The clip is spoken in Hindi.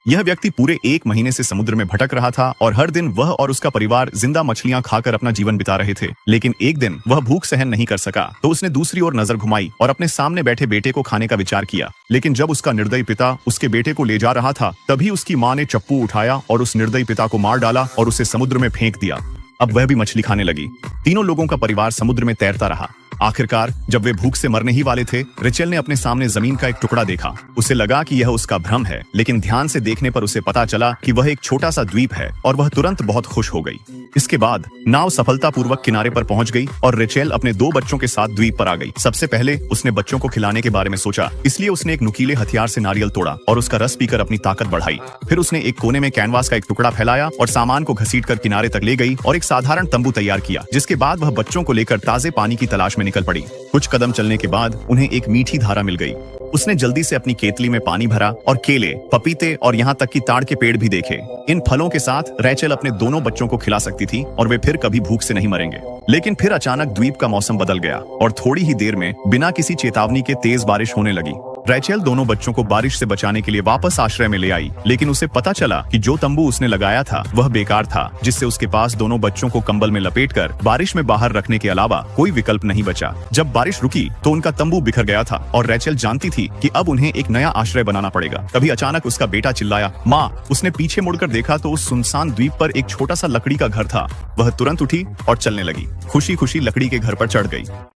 यह व्यक्ति पूरे 1 महीने से समुद्र में भटक रहा था और हर दिन वह और उसका परिवार जिंदा मछलियां खाकर अपना जीवन बिता रहे थे। लेकिन एक दिन वह भूख सहन नहीं कर सका तो उसने दूसरी ओर नजर घुमाई और अपने सामने बैठे बेटे को खाने का विचार किया। लेकिन जब उसका निर्दयी पिता उसके बेटे को ले जा रहा था तभी उसकी माँ ने चप्पू उठाया और उस निर्दयी पिता को मार डाला और उसे समुद्र में फेंक दिया। अब वह भी मछली खाने लगी। तीनों लोगों का परिवार समुद्र में तैरता रहा। आखिरकार जब वे भूख से मरने ही वाले थे, रेचेल ने अपने सामने जमीन का एक टुकड़ा देखा। उसे लगा कि यह उसका भ्रम है, लेकिन ध्यान से देखने पर उसे पता चला कि वह एक छोटा सा द्वीप है और वह तुरंत बहुत खुश हो गई। इसके बाद नाव सफलतापूर्वक किनारे पर पहुंच गई और रेचेल अपने 2 बच्चों के साथ द्वीप पर आ गई। सबसे पहले उसने बच्चों को खिलाने के बारे में सोचा, इसलिए उसने एक नुकीले हथियार से नारियल तोड़ा और उसका रस पीकर अपनी ताकत बढ़ाई। फिर उसने एक कोने में कैनवास का एक टुकड़ा फैलाया और सामान को घसीटकर किनारे तक ले गई और एक साधारण तंबू तैयार किया, जिसके बाद वह बच्चों को लेकर ताजे पानी की तलाश में निकल पड़ी। कुछ कदम चलने के बाद उन्हें एक मीठी धारा मिल गई। उसने जल्दी से अपनी केतली में पानी भरा और केले, पपीते और यहाँ तक कि ताड़ के पेड़ भी देखे। इन फलों के साथ रेचेल अपने दोनों बच्चों को खिला सकती थी और वे फिर कभी भूख से नहीं मरेंगे। लेकिन फिर अचानक द्वीप का मौसम बदल गया और थोड़ी ही देर में बिना किसी चेतावनी के तेज बारिश होने लगी। रेचेल दोनों बच्चों को बारिश से बचाने के लिए वापस आश्रय में ले आई, लेकिन उसे पता चला कि जो तंबू उसने लगाया था वह बेकार था, जिससे उसके पास दोनों बच्चों को कंबल में लपेटकर बारिश में बाहर रखने के अलावा कोई विकल्प नहीं बचा। जब बारिश रुकी तो उनका तंबू बिखर गया था और रेचेल जानती थी कि अब उन्हें एक नया आश्रय बनाना पड़ेगा। तभी अचानक उसका बेटा चिल्लाया, माँ। उसने पीछे मुड़कर देखा तो उस सुनसान द्वीप पर एक छोटा सा लकड़ी का घर था। वह तुरंत उठी और चलने लगी। खुशी खुशी लकड़ी के घर पर चढ़ गई।